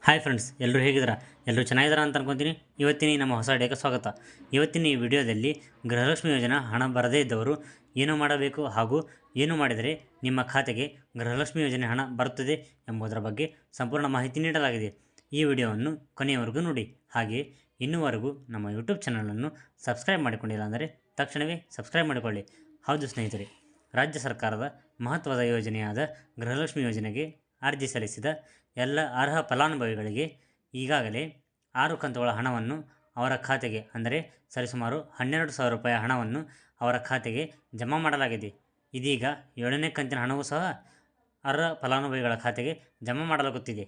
Hi friends, ಎಲ್ಲರೂ ಹೇಗಿದ್ದೀರಾ? ಎಲ್ಲರೂ ಚೆನ್ನಾಗಿದ್ದೀರಾ ಅಂತ ಅನ್ಕೊತೀನಿ. ಇವತ್ತಿನ ನಮ್ಮ ಹೊಸ ಡೇಗೆ ಸ್ವಾಗತ. ಇವತ್ತಿನ ಈ ವಿಡಿಯೋದಲ್ಲಿ ಗೃಹಲಕ್ಷ್ಮಿ ಯೋಜನಾ ಹಣ ಬರದೇ ಇದ್ದವರು ಏನು ಮಾಡಬೇಕು ಹಾಗೂ ಏನು ಮಾಡಿದರೆ ನಿಮ್ಮ ಖಾತೆಗೆ ಗೃಹಲಕ್ಷ್ಮಿ ಯೋಜನೆ ಹಣ ಬರುತ್ತದೆ ಎಂಬುದರ ಬಗ್ಗೆ ಸಂಪೂರ್ಣ ಮಾಹಿತಿ ನೀಡಲಾಗಿದೆ. ಈ ವಿಡಿಯೋವನ್ನು ಕೊನೆಯವರೆಗೂ ನೋಡಿ. ಹಾಗೆ ಇನ್ನೂವರೆಗೂ ನಮ್ಮ ಯೂಟ್ಯೂಬ್ ಚಾನಲನ್ನು ಸಬ್ಸ್ಕ್ರೈಬ್ ಮಾಡಿಕೊಂಡಿಲ್ಲ ಅಂದರೆ ತಕ್ಷಣವೇ ಸಬ್ಸ್ಕ್ರೈಬ್ ಮಾಡಿಕೊಳ್ಳಿ. ಹೌದು ಸ್ನೇಹಿತರೆ, ರಾಜ್ಯ ಸರ್ಕಾರದ ಮಹತ್ವದ ಯೋಜನೆಯಾದ ಗೃಹಲಕ್ಷ್ಮಿ ಯೋಜನೆಗೆ ಅರ್ಜಿ ಸಲ್ಲಿಸಿದ ಎಲ್ಲ ಅರ್ಹ ಫಲಾನುಭವಿಗಳಿಗೆ ಈಗಾಗಲೇ 6 ಕಂತುಗಳ ಹಣವನ್ನು ಅವರ ಖಾತೆಗೆ, ಅಂದರೆ ಸರಿಸುಮಾರು 12,000 ರೂಪಾಯಿ ಹಣವನ್ನು ಅವರ ಖಾತೆಗೆ ಜಮಾ ಮಾಡಲಾಗಿದೆ. ಇದೀಗ 7ನೇ ಕಂತಿನ ಹಣವೂ ಸಹ ಅರ್ಹ ಫಲಾನುಭವಿಗಳ ಖಾತೆಗೆ ಜಮಾ ಮಾಡಲಾಗುತ್ತಿದೆ.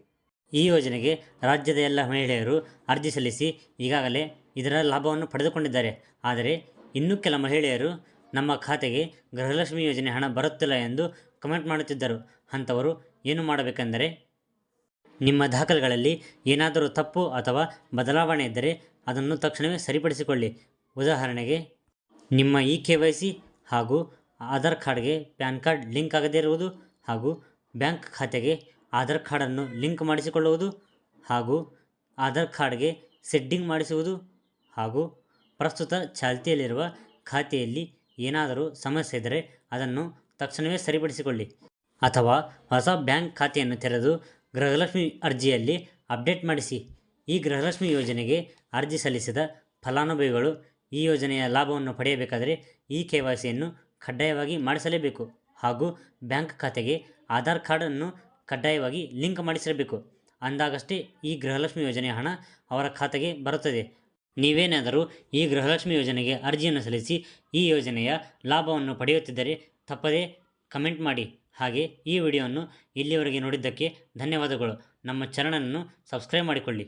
ಈ ಯೋಜನೆಗೆ ರಾಜ್ಯದ ಎಲ್ಲ ಮಹಿಳೆಯರು ಅರ್ಜಿ ಸಲ್ಲಿಸಿ ಈಗಾಗಲೇ ಇದರ ಲಾಭವನ್ನು ಪಡೆದುಕೊಂಡಿದ್ದಾರೆ. ಆದರೆ ಇನ್ನೂ ಕೆಲ ಮಹಿಳೆಯರು ನಮ್ಮ ಖಾತೆಗೆ ಗೃಹಲಕ್ಷ್ಮಿ ಯೋಜನೆ ಹಣ ಬರುತ್ತಿಲ್ಲ ಎಂದು ಕಮೆಂಟ್ ಮಾಡುತ್ತಿದ್ದರು. ಅಂಥವರು ಏನು ಮಾಡಬೇಕೆಂದರೆ, ನಿಮ್ಮ ದಾಖಲೆಗಳಲ್ಲಿ ಏನಾದರೂ ತಪ್ಪು ಅಥವಾ ಬದಲಾವಣೆ ಇದ್ದರೆ ಅದನ್ನು ತಕ್ಷಣವೇ ಸರಿಪಡಿಸಿಕೊಳ್ಳಿ. ಉದಾಹರಣೆಗೆ, ನಿಮ್ಮ KYC ಹಾಗೂ ಆಧಾರ್ ಕಾರ್ಡ್ಗೆ ಪ್ಯಾನ್ ಕಾರ್ಡ್ ಲಿಂಕ್ ಆಗದೇ ಇರುವುದು, ಹಾಗೂ ಬ್ಯಾಂಕ್ ಖಾತೆಗೆ ಆಧಾರ್ ಕಾರ್ಡನ್ನು ಲಿಂಕ್ ಮಾಡಿಸಿಕೊಳ್ಳುವುದು, ಹಾಗೂ ಆಧಾರ್ ಕಾರ್ಡ್ಗೆ ಸೆಟ್ಟಿಂಗ್ ಮಾಡಿಸುವುದು, ಹಾಗೂ ಪ್ರಸ್ತುತ ಚಾಲ್ತಿಯಲ್ಲಿರುವ ಖಾತೆಯಲ್ಲಿ ಏನಾದರೂ ಸಮಸ್ಯೆ ಇದ್ದರೆ ಅದನ್ನು ತಕ್ಷಣವೇ ಸರಿಪಡಿಸಿಕೊಳ್ಳಿ. ಅಥವಾ ಹೊಸ ಬ್ಯಾಂಕ್ ಖಾತೆಯನ್ನು ತೆರೆದು ಗೃಹಲಕ್ಷ್ಮಿ ಅರ್ಜಿಯಲ್ಲಿ ಅಪ್ಡೇಟ್ ಮಾಡಿಸಿ. ಈ ಗೃಹಲಕ್ಷ್ಮಿ ಯೋಜನೆಗೆ ಅರ್ಜಿ ಸಲ್ಲಿಸಿದ ಫಲಾನುಭವಿಗಳು ಈ ಯೋಜನೆಯ ಲಾಭವನ್ನು ಪಡೆಯಬೇಕಾದರೆ ಈ KYCಯನ್ನು ಕಡ್ಡಾಯವಾಗಿ ಮಾಡಿಸಲೇಬೇಕು. ಹಾಗೂ ಬ್ಯಾಂಕ್ ಖಾತೆಗೆ ಆಧಾರ್ ಕಾರ್ಡನ್ನು ಕಡ್ಡಾಯವಾಗಿ ಲಿಂಕ್ ಮಾಡಿಸಿರಬೇಕು. ಅಂದಾಗಷ್ಟೇ ಈ ಗೃಹಲಕ್ಷ್ಮಿ ಯೋಜನೆಯ ಹಣ ಅವರ ಖಾತೆಗೆ ಬರುತ್ತದೆ. ನೀವೇನಾದರೂ ಈ ಗೃಹಲಕ್ಷ್ಮಿ ಯೋಜನೆಗೆ ಅರ್ಜಿಯನ್ನು ಸಲ್ಲಿಸಿ ಈ ಯೋಜನೆಯ ಲಾಭವನ್ನು ಪಡೆಯುತ್ತಿದ್ದರೆ ತಪ್ಪದೇ ಕಮೆಂಟ್ ಮಾಡಿ. ಹಾಗೆ ಈ ವಿಡಿಯೋವನ್ನು ಇಲ್ಲಿವರೆಗೆ ನೋಡಿದ್ದಕ್ಕೆ ಧನ್ಯವಾದಗಳು. ನಮ್ಮ ಚಾನಲನ್ನು ಸಬ್ಸ್ಕ್ರೈಬ್ ಮಾಡಿಕೊಳ್ಳಿ.